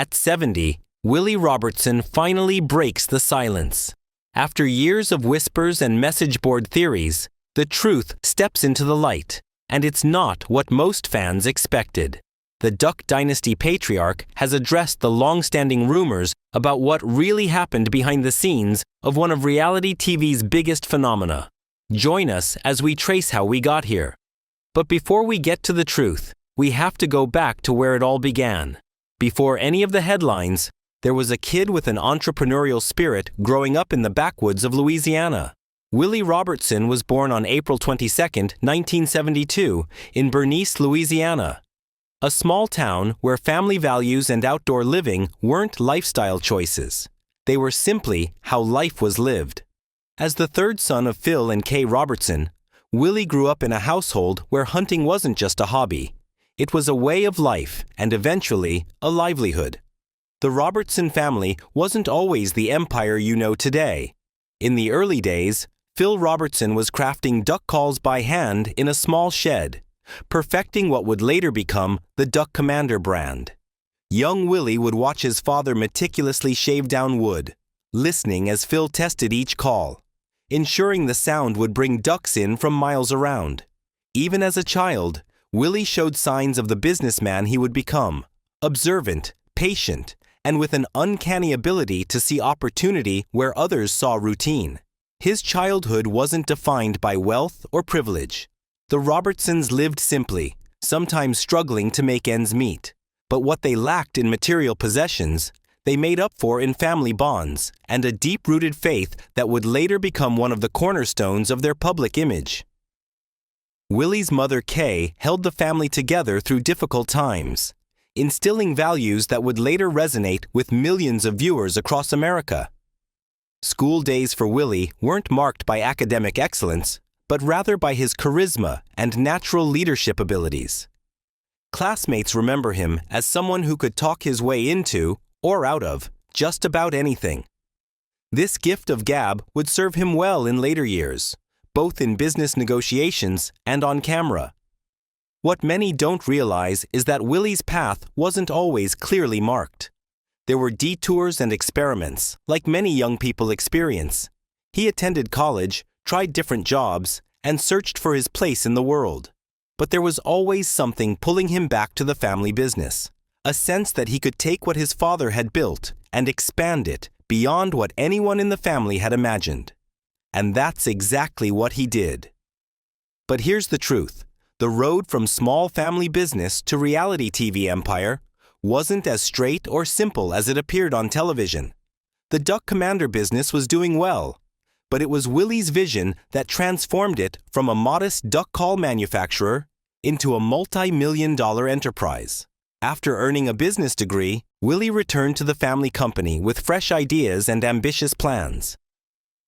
At 70, Willie Robertson finally breaks the silence. After years of whispers and message board theories, the truth steps into the light, and it's not what most fans expected. The Duck Dynasty patriarch has addressed the long-standing rumors about what really happened behind the scenes of one of reality TV's biggest phenomena. Join us as we trace how we got here. But before we get to the truth, we have to go back to where it all began. Before any of the headlines, there was a kid with an entrepreneurial spirit growing up in the backwoods of Louisiana. Willie Robertson was born on April 22, 1972, in Bernice, Louisiana, a small town where family values and outdoor living weren't lifestyle choices. They were simply how life was lived. As the third son of Phil and Kay Robertson, Willie grew up in a household where hunting wasn't just a hobby. It was a way of life and eventually a livelihood. The Robertson family wasn't always the empire you know today. In the early days, Phil Robertson was crafting duck calls by hand in a small shed, perfecting what would later become the Duck Commander brand. Young Willie would watch his father meticulously shave down wood, listening as Phil tested each call, ensuring the sound would bring ducks in from miles around. Even as a child, Willie showed signs of the businessman he would become, observant, patient, and with an uncanny ability to see opportunity where others saw routine. His childhood wasn't defined by wealth or privilege. The Robertsons lived simply, sometimes struggling to make ends meet. But what they lacked in material possessions, they made up for in family bonds and a deep-rooted faith that would later become one of the cornerstones of their public image. Willie's mother, Kay, held the family together through difficult times, instilling values that would later resonate with millions of viewers across America. School days for Willie weren't marked by academic excellence, but rather by his charisma and natural leadership abilities. Classmates remember him as someone who could talk his way into, or out of, just about anything. This gift of gab would serve him well in later years, both in business negotiations and on camera. What many don't realize is that Willie's path wasn't always clearly marked. There were detours and experiments, like many young people experience. He attended college, tried different jobs, and searched for his place in the world. But there was always something pulling him back to the family business, a sense that he could take what his father had built and expand it beyond what anyone in the family had imagined. And that's exactly what he did. But here's the truth. The road from small family business to reality TV empire wasn't as straight or simple as it appeared on television. The Duck Commander business was doing well, but it was Willie's vision that transformed it from a modest duck call manufacturer into a multi-million-dollar enterprise. After earning a business degree, Willie returned to the family company with fresh ideas and ambitious plans.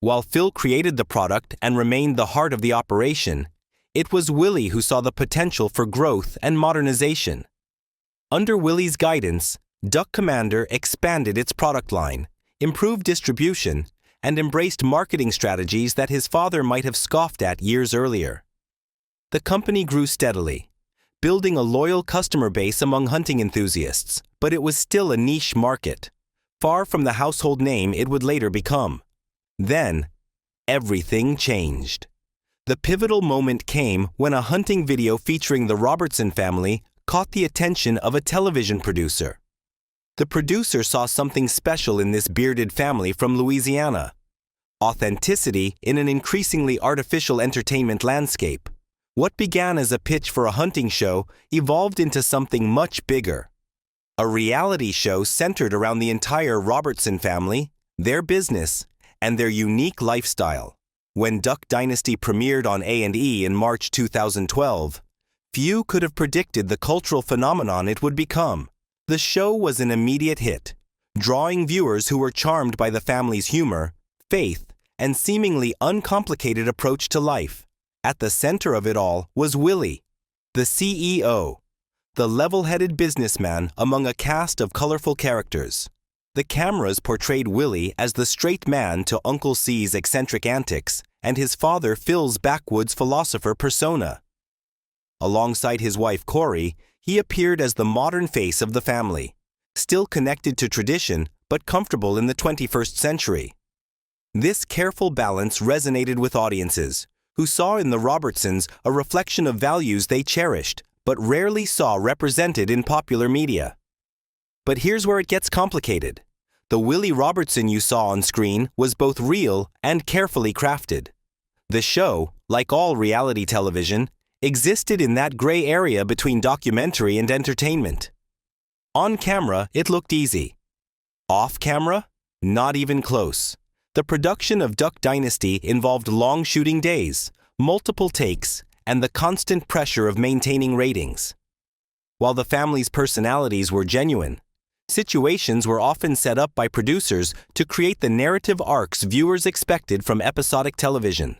While Phil created the product and remained the heart of the operation, it was Willie who saw the potential for growth and modernization. Under Willie's guidance, Duck Commander expanded its product line, improved distribution, and embraced marketing strategies that his father might have scoffed at years earlier. The company grew steadily, building a loyal customer base among hunting enthusiasts, but it was still a niche market, far from the household name it would later become. Then, everything changed. The pivotal moment came when a hunting video featuring the Robertson family caught the attention of a television producer. The producer saw something special in this bearded family from Louisiana: authenticity in an increasingly artificial entertainment landscape. What began as a pitch for a hunting show evolved into something much bigger. A reality show centered around the entire Robertson family, their business, and their unique lifestyle. When Duck Dynasty premiered on A&E in March 2012, few could have predicted the cultural phenomenon it would become. The show was an immediate hit, drawing viewers who were charmed by the family's humor, faith, and seemingly uncomplicated approach to life. At the center of it all was Willie, the CEO, the level-headed businessman among a cast of colorful characters. The cameras portrayed Willie as the straight man to Uncle C's eccentric antics and his father Phil's backwoods philosopher persona. Alongside his wife Corey, he appeared as the modern face of the family, still connected to tradition but comfortable in the 21st century. This careful balance resonated with audiences, who saw in the Robertsons a reflection of values they cherished but rarely saw represented in popular media. But here's where it gets complicated. The Willie Robertson you saw on screen was both real and carefully crafted. The show, like all reality television, existed in that gray area between documentary and entertainment. On camera, it looked easy. Off camera? Not even close. The production of Duck Dynasty involved long shooting days, multiple takes, and the constant pressure of maintaining ratings. While the family's personalities were genuine, situations were often set up by producers to create the narrative arcs viewers expected from episodic television.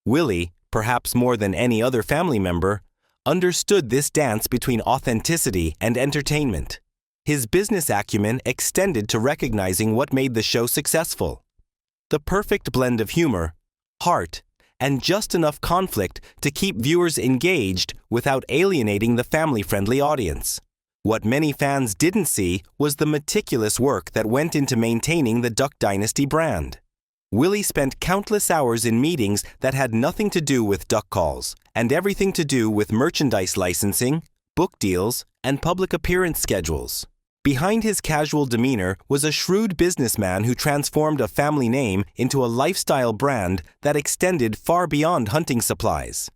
Willie, perhaps more than any other family member, understood this dance between authenticity and entertainment. His business acumen extended to recognizing what made the show successful. The perfect blend of humor, heart, and just enough conflict to keep viewers engaged without alienating the family-friendly audience. What many fans didn't see was the meticulous work that went into maintaining the Duck Dynasty brand. Willie spent countless hours in meetings that had nothing to do with duck calls and everything to do with merchandise licensing, book deals, and public appearance schedules. Behind his casual demeanor was a shrewd businessman who transformed a family name into a lifestyle brand that extended far beyond hunting supplies.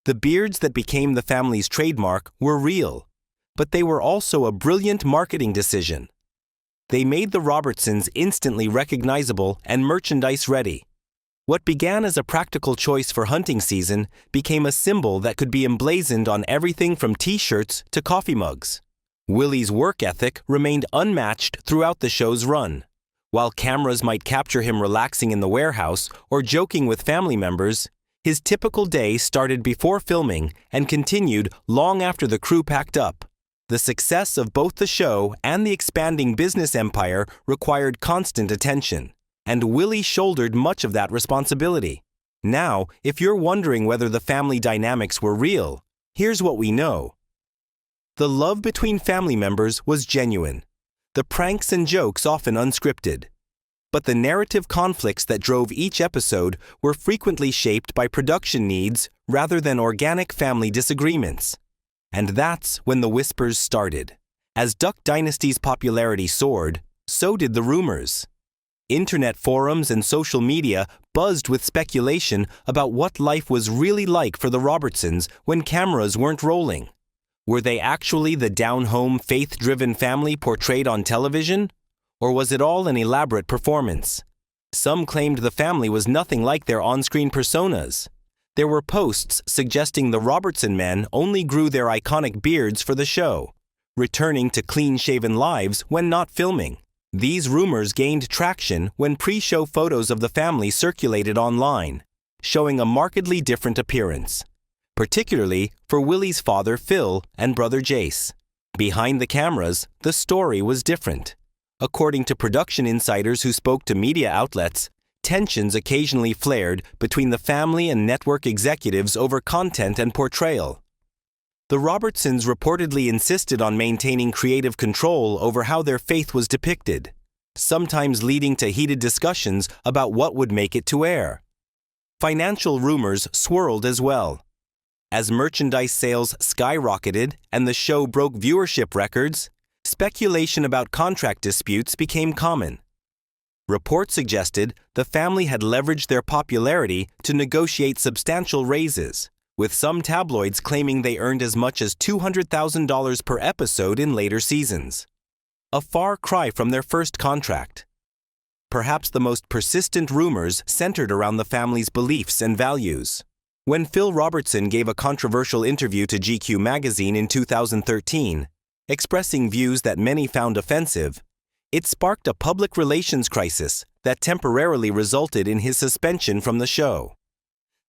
The beards that became the family's trademark were real, but they were also a brilliant marketing decision. They made the Robertsons instantly recognizable and merchandise-ready. What began as a practical choice for hunting season became a symbol that could be emblazoned on everything from T-shirts to coffee mugs. Willie's work ethic remained unmatched throughout the show's run. While cameras might capture him relaxing in the warehouse or joking with family members, his typical day started before filming and continued long after the crew packed up. The success of both the show and the expanding business empire required constant attention, and Willie shouldered much of that responsibility. Now, if you're wondering whether the family dynamics were real, here's what we know. The love between family members was genuine, the pranks and jokes often unscripted. But the narrative conflicts that drove each episode were frequently shaped by production needs rather than organic family disagreements. And that's when the whispers started. As Duck Dynasty's popularity soared, so did the rumors. Internet forums and social media buzzed with speculation about what life was really like for the Robertsons when cameras weren't rolling. Were they actually the down-home, faith-driven family portrayed on television? Or was it all an elaborate performance? Some claimed the family was nothing like their on-screen personas. There were posts suggesting the Robertson men only grew their iconic beards for the show, returning to clean-shaven lives when not filming. These rumors gained traction when pre-show photos of the family circulated online, showing a markedly different appearance, particularly for Willie's father Phil and brother Jace. Behind the cameras, the story was different. According to production insiders who spoke to media outlets, tensions occasionally flared between the family and network executives over content and portrayal. The Robertsons reportedly insisted on maintaining creative control over how their faith was depicted, sometimes leading to heated discussions about what would make it to air. Financial rumors swirled as well. As merchandise sales skyrocketed and the show broke viewership records, speculation about contract disputes became common. Reports suggested the family had leveraged their popularity to negotiate substantial raises, with some tabloids claiming they earned as much as $200,000 per episode in later seasons. A far cry from their first contract. Perhaps the most persistent rumors centered around the family's beliefs and values. When Phil Robertson gave a controversial interview to GQ magazine in 2013, expressing views that many found offensive, it sparked a public relations crisis that temporarily resulted in his suspension from the show.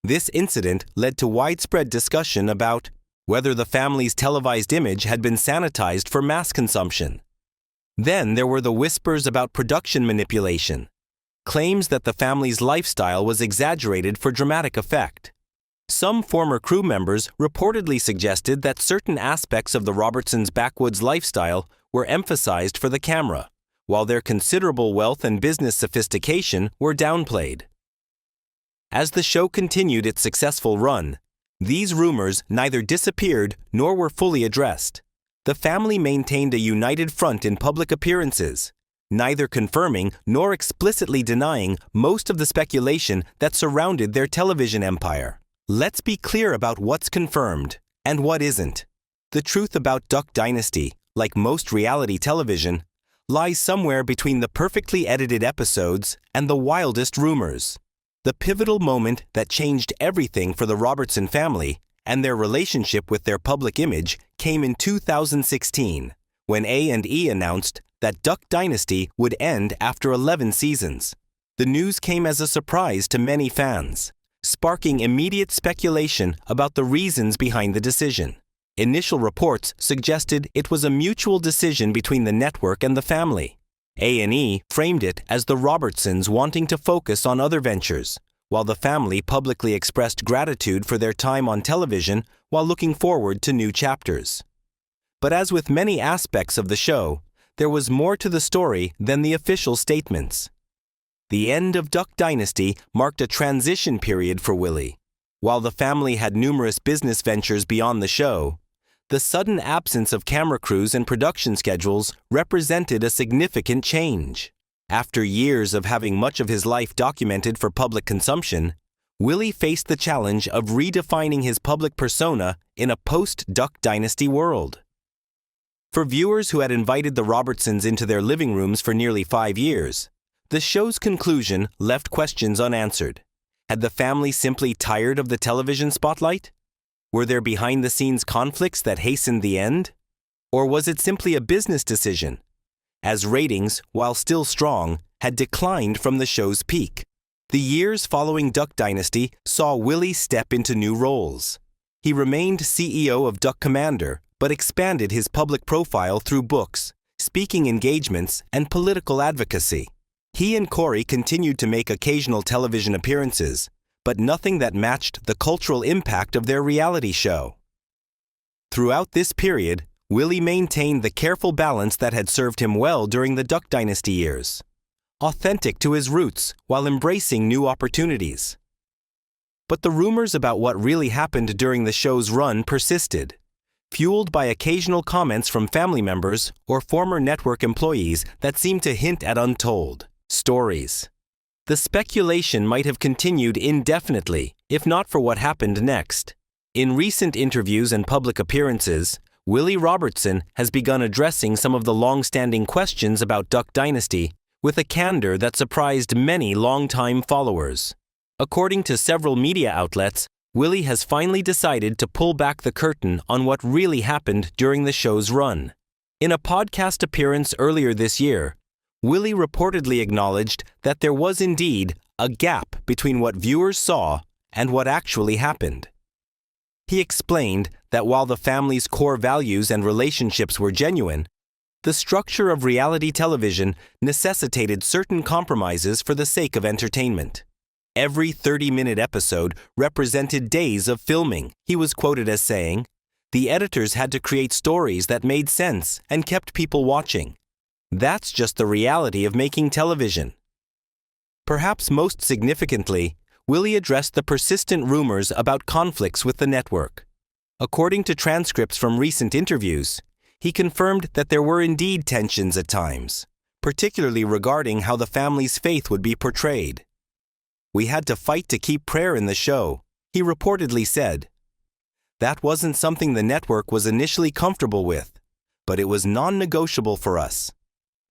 This incident led to widespread discussion about whether the family's televised image had been sanitized for mass consumption. Then there were the whispers about production manipulation, claims that the family's lifestyle was exaggerated for dramatic effect. Some former crew members reportedly suggested that certain aspects of the Robertsons' backwoods lifestyle were emphasized for the camera, while their considerable wealth and business sophistication were downplayed. As the show continued its successful run, these rumors neither disappeared nor were fully addressed. The family maintained a united front in public appearances, neither confirming nor explicitly denying most of the speculation that surrounded their television empire. Let's be clear about what's confirmed and what isn't. The truth about Duck Dynasty, like most reality television, lies somewhere between the perfectly edited episodes and the wildest rumors. The pivotal moment that changed everything for the Robertson family and their relationship with their public image came in 2016, when A&E announced that Duck Dynasty would end after 11 seasons. The news came as a surprise to many fans, sparking immediate speculation about the reasons behind the decision. Initial reports suggested it was a mutual decision between the network and the family. A&E framed it as the Robertsons wanting to focus on other ventures, while the family publicly expressed gratitude for their time on television while looking forward to new chapters. But as with many aspects of the show, there was more to the story than the official statements. The end of Duck Dynasty marked a transition period for Willie. While the family had numerous business ventures beyond the show, the sudden absence of camera crews and production schedules represented a significant change. After years of having much of his life documented for public consumption, Willie faced the challenge of redefining his public persona in a post-Duck Dynasty world. For viewers who had invited the Robertsons into their living rooms for nearly 5 years, the show's conclusion left questions unanswered. Had the family simply tired of the television spotlight? Were there behind-the-scenes conflicts that hastened the end? Or was it simply a business decision, as ratings, while still strong, had declined from the show's peak? The years following Duck Dynasty saw Willie step into new roles. He remained CEO of Duck Commander, but expanded his public profile through books, speaking engagements, and political advocacy. He and Corey continued to make occasional television appearances, but nothing that matched the cultural impact of their reality show. Throughout this period, Willie maintained the careful balance that had served him well during the Duck Dynasty years, authentic to his roots while embracing new opportunities. But the rumors about what really happened during the show's run persisted, fueled by occasional comments from family members or former network employees that seemed to hint at untold stories. The speculation might have continued indefinitely, if not for what happened next. In recent interviews and public appearances, Willie Robertson has begun addressing some of the long-standing questions about Duck Dynasty with a candor that surprised many longtime followers. According to several media outlets, Willie has finally decided to pull back the curtain on what really happened during the show's run. In a podcast appearance earlier this year, Willie reportedly acknowledged that there was indeed a gap between what viewers saw and what actually happened. He explained that while the family's core values and relationships were genuine, the structure of reality television necessitated certain compromises for the sake of entertainment. Every 30-minute episode represented days of filming, he was quoted as saying. The editors had to create stories that made sense and kept people watching. That's just the reality of making television. Perhaps most significantly, Willie addressed the persistent rumors about conflicts with the network. According to transcripts from recent interviews, he confirmed that there were indeed tensions at times, particularly regarding how the family's faith would be portrayed. We had to fight to keep prayer in the show, he reportedly said. That wasn't something the network was initially comfortable with, but it was non-negotiable for us.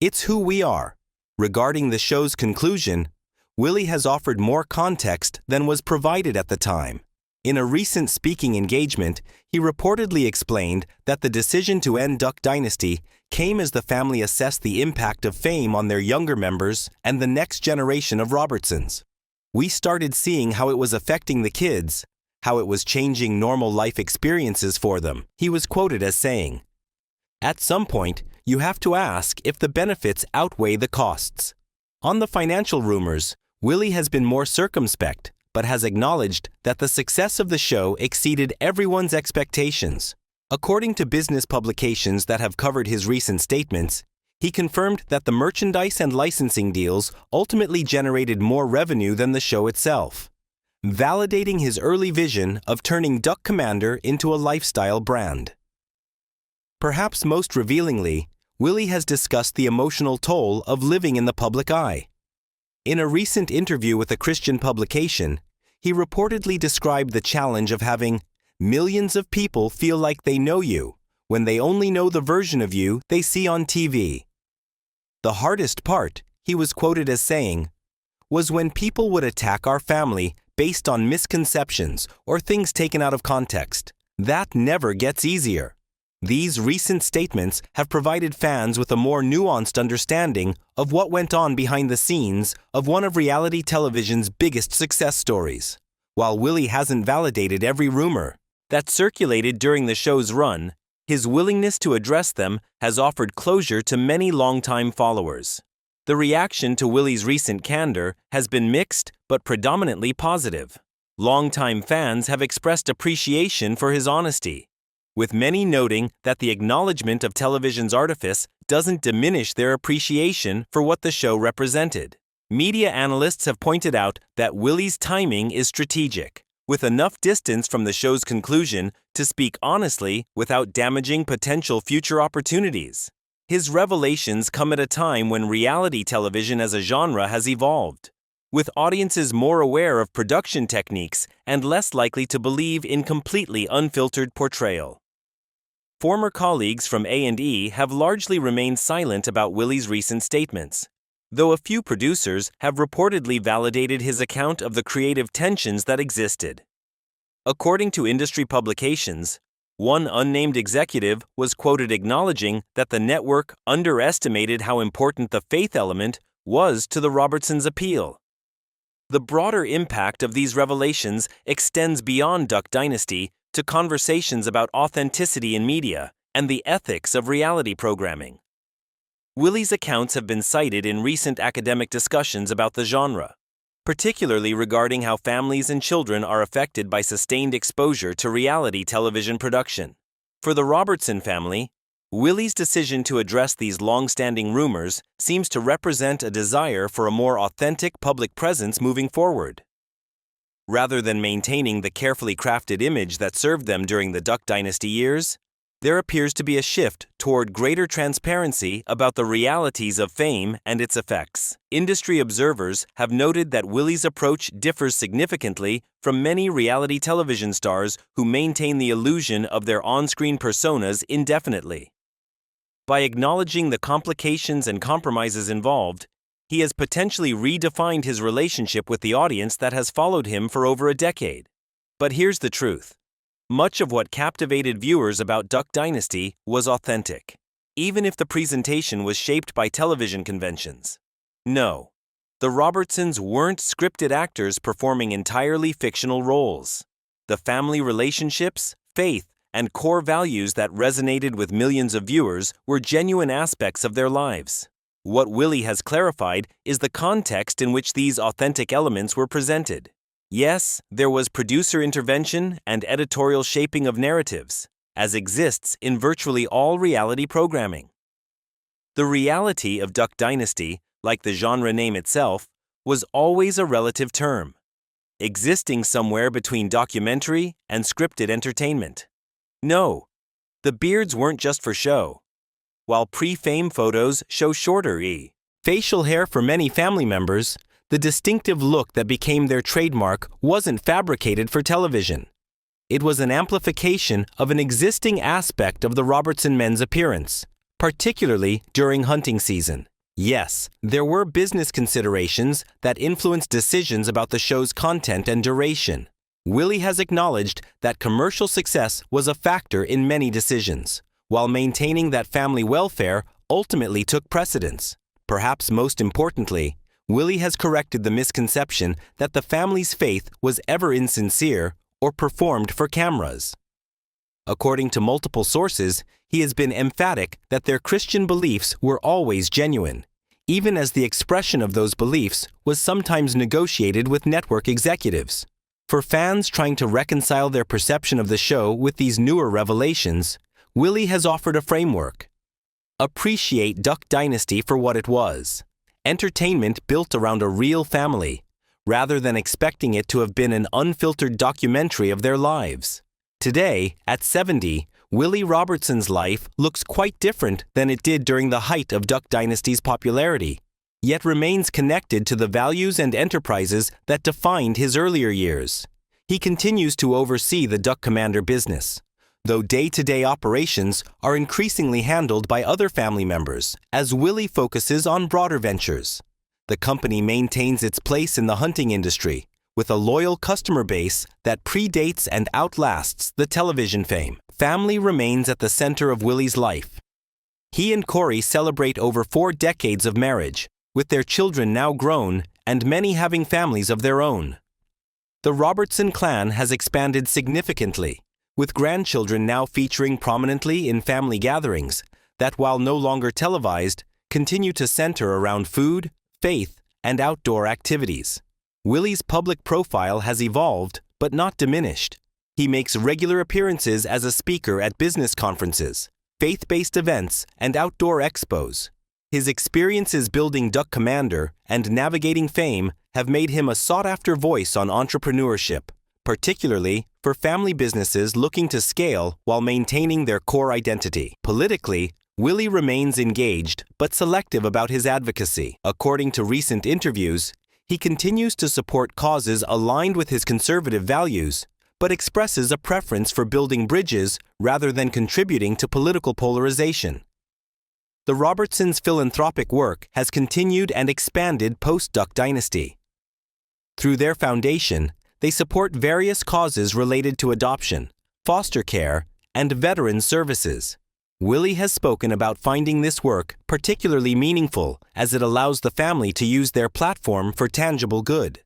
It's who we are. Regarding the show's conclusion, Willie has offered more context than was provided at the time. In a recent speaking engagement, he reportedly explained that the decision to end Duck Dynasty came as the family assessed the impact of fame on their younger members and the next generation of Robertsons. We started seeing how it was affecting the kids, how it was changing normal life experiences for them, he was quoted as saying. At some point, you have to ask if the benefits outweigh the costs. On the financial rumors, Willie has been more circumspect, but has acknowledged that the success of the show exceeded everyone's expectations. According to business publications that have covered his recent statements, he confirmed that the merchandise and licensing deals ultimately generated more revenue than the show itself, validating his early vision of turning Duck Commander into a lifestyle brand. Perhaps most revealingly, Willie has discussed the emotional toll of living in the public eye. In a recent interview with a Christian publication, he reportedly described the challenge of having millions of people feel like they know you when they only know the version of you they see on TV. The hardest part, he was quoted as saying, was when people would attack our family based on misconceptions or things taken out of context. That never gets easier. These recent statements have provided fans with a more nuanced understanding of what went on behind the scenes of one of reality television's biggest success stories. While Willie hasn't validated every rumor that circulated during the show's run, his willingness to address them has offered closure to many longtime followers. The reaction to Willie's recent candor has been mixed but predominantly positive. Longtime fans have expressed appreciation for his honesty, with many noting that the acknowledgement of television's artifice doesn't diminish their appreciation for what the show represented. Media analysts have pointed out that Willie's timing is strategic, with enough distance from the show's conclusion to speak honestly without damaging potential future opportunities. His revelations come at a time when reality television as a genre has evolved, with audiences more aware of production techniques and less likely to believe in completely unfiltered portrayal. Former colleagues from A&E have largely remained silent about Willie's recent statements, though a few producers have reportedly validated his account of the creative tensions that existed. According to industry publications, one unnamed executive was quoted acknowledging that the network underestimated how important the faith element was to the Robertsons' appeal. The broader impact of these revelations extends beyond Duck Dynasty to conversations about authenticity in media and the ethics of reality programming. Willie's accounts have been cited in recent academic discussions about the genre, particularly regarding how families and children are affected by sustained exposure to reality television production. For the Robertson family, Willie's decision to address these long-standing rumors seems to represent a desire for a more authentic public presence moving forward. Rather than maintaining the carefully crafted image that served them during the Duck Dynasty years, there appears to be a shift toward greater transparency about the realities of fame and its effects. Industry observers have noted that Willie's approach differs significantly from many reality television stars who maintain the illusion of their on-screen personas indefinitely. By acknowledging the complications and compromises involved, he has potentially redefined his relationship with the audience that has followed him for over a decade. But here's the truth. Much of what captivated viewers about Duck Dynasty was authentic, even if the presentation was shaped by television conventions. No, the Robertsons weren't scripted actors performing entirely fictional roles. The family relationships, faith, and core values that resonated with millions of viewers were genuine aspects of their lives. What Willie has clarified is the context in which these authentic elements were presented. Yes, there was producer intervention and editorial shaping of narratives, as exists in virtually all reality programming. The reality of Duck Dynasty, like the genre name itself, was always a relative term, existing somewhere between documentary and scripted entertainment. No, the beards weren't just for show. While pre-fame photos show shorter facial hair for many family members, the distinctive look that became their trademark wasn't fabricated for television. It was an amplification of an existing aspect of the Robertson men's appearance, particularly during hunting season. Yes, there were business considerations that influenced decisions about the show's content and duration. Willie has acknowledged that commercial success was a factor in many decisions, while maintaining that family welfare ultimately took precedence. Perhaps most importantly, Willie has corrected the misconception that the family's faith was ever insincere or performed for cameras. According to multiple sources, he has been emphatic that their Christian beliefs were always genuine, even as the expression of those beliefs was sometimes negotiated with network executives. For fans trying to reconcile their perception of the show with these newer revelations, Willie has offered a framework. Appreciate Duck Dynasty for what it was. Entertainment built around a real family, rather than expecting it to have been an unfiltered documentary of their lives. Today, at 70, Willie Robertson's life looks quite different than it did during the height of Duck Dynasty's popularity, yet remains connected to the values and enterprises that defined his earlier years. He continues to oversee the Duck Commander business, though day-to-day operations are increasingly handled by other family members as Willie focuses on broader ventures. The company maintains its place in the hunting industry with a loyal customer base that predates and outlasts the television fame. Family remains at the center of Willie's life. He and Corey celebrate over 4 decades of marriage, with their children now grown and many having families of their own. The Robertson clan has expanded significantly, with grandchildren now featuring prominently in family gatherings that, while no longer televised, continue to center around food, faith, and outdoor activities. Willie's public profile has evolved, but not diminished. He makes regular appearances as a speaker at business conferences, faith-based events, and outdoor expos. His experiences building Duck Commander and navigating fame have made him a sought-after voice on entrepreneurship, particularly for family businesses looking to scale while maintaining their core identity. Politically, Willie remains engaged but selective about his advocacy. According to recent interviews, he continues to support causes aligned with his conservative values, but expresses a preference for building bridges rather than contributing to political polarization. The Robertsons' philanthropic work has continued and expanded post-Duck Dynasty. Through their foundation, they support various causes related to adoption, foster care, and veteran services. Willie has spoken about finding this work particularly meaningful as it allows the family to use their platform for tangible good.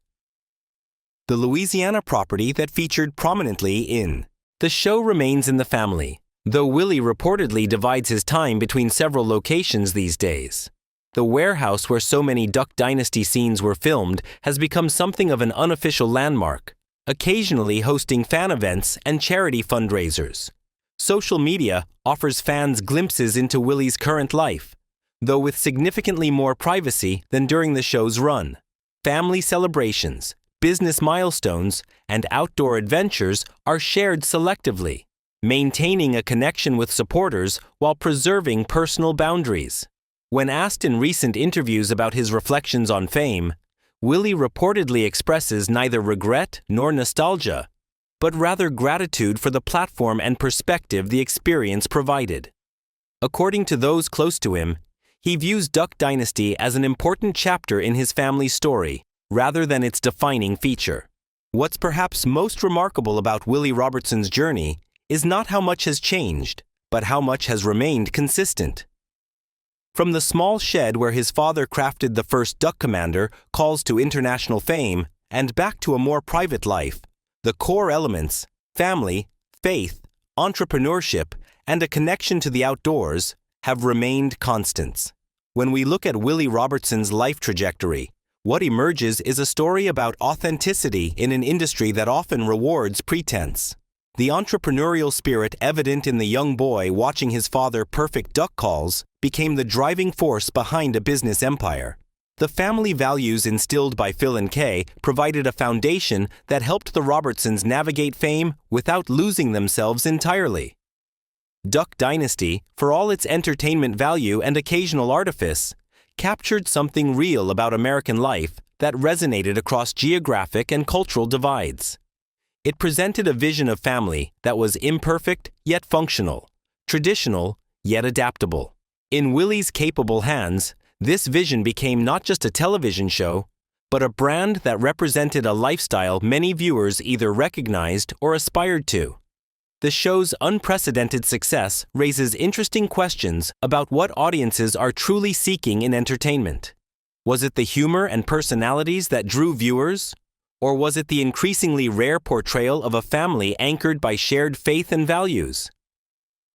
The Louisiana property that featured prominently in the show remains in the family, though Willie reportedly divides his time between several locations these days. The warehouse where so many Duck Dynasty scenes were filmed has become something of an unofficial landmark, occasionally hosting fan events and charity fundraisers. Social media offers fans glimpses into Willie's current life, though with significantly more privacy than during the show's run. Family celebrations, business milestones, and outdoor adventures are shared selectively, maintaining a connection with supporters while preserving personal boundaries. When asked in recent interviews about his reflections on fame, Willie reportedly expresses neither regret nor nostalgia, but rather gratitude for the platform and perspective the experience provided. According to those close to him, he views Duck Dynasty as an important chapter in his family's story, rather than its defining feature. What's perhaps most remarkable about Willie Robertson's journey is not how much has changed, but how much has remained consistent. From the small shed where his father crafted the first Duck Commander calls to international fame, and back to a more private life, the core elements, family, faith, entrepreneurship, and a connection to the outdoors, have remained constants. When we look at Willie Robertson's life trajectory, what emerges is a story about authenticity in an industry that often rewards pretense. The entrepreneurial spirit evident in the young boy watching his father perfect duck calls became the driving force behind a business empire. The family values instilled by Phil and Kay provided a foundation that helped the Robertsons navigate fame without losing themselves entirely. Duck Dynasty, for all its entertainment value and occasional artifice, captured something real about American life that resonated across geographic and cultural divides. It presented a vision of family that was imperfect yet functional, traditional yet adaptable. In Willie's capable hands, this vision became not just a television show, but a brand that represented a lifestyle many viewers either recognized or aspired to. The show's unprecedented success raises interesting questions about what audiences are truly seeking in entertainment. Was it the humor and personalities that drew viewers? Or was it the increasingly rare portrayal of a family anchored by shared faith and values?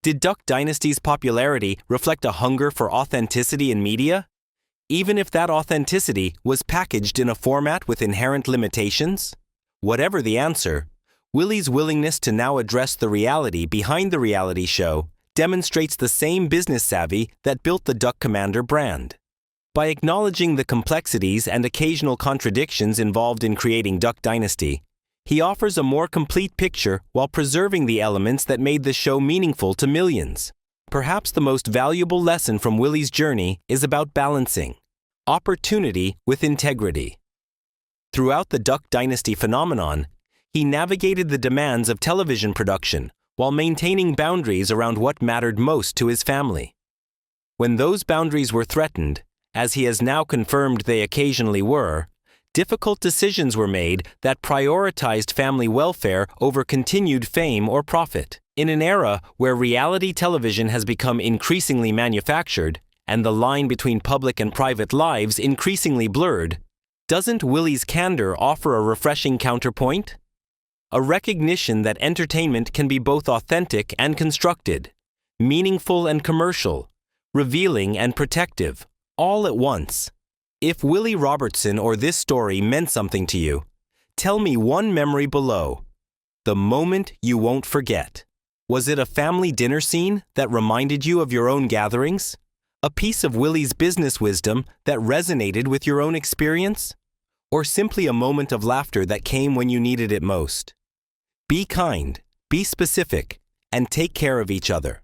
Did Duck Dynasty's popularity reflect a hunger for authenticity in media? Even if that authenticity was packaged in a format with inherent limitations? Whatever the answer, Willie's willingness to now address the reality behind the reality show demonstrates the same business savvy that built the Duck Commander brand. By acknowledging the complexities and occasional contradictions involved in creating Duck Dynasty, he offers a more complete picture while preserving the elements that made the show meaningful to millions. Perhaps the most valuable lesson from Willie's journey is about balancing opportunity with integrity. Throughout the Duck Dynasty phenomenon, he navigated the demands of television production while maintaining boundaries around what mattered most to his family. When those boundaries were threatened, as he has now confirmed they occasionally were, difficult decisions were made that prioritized family welfare over continued fame or profit. In an era where reality television has become increasingly manufactured and the line between public and private lives increasingly blurred, doesn't Willie's candor offer a refreshing counterpoint? A recognition that entertainment can be both authentic and constructed, meaningful and commercial, revealing and protective, all at once. If Willie Robertson or this story meant something to you, tell me one memory below. The moment you won't forget. Was it a family dinner scene that reminded you of your own gatherings? A piece of Willie's business wisdom that resonated with your own experience? Or simply a moment of laughter that came when you needed it most? Be kind, be specific, and take care of each other.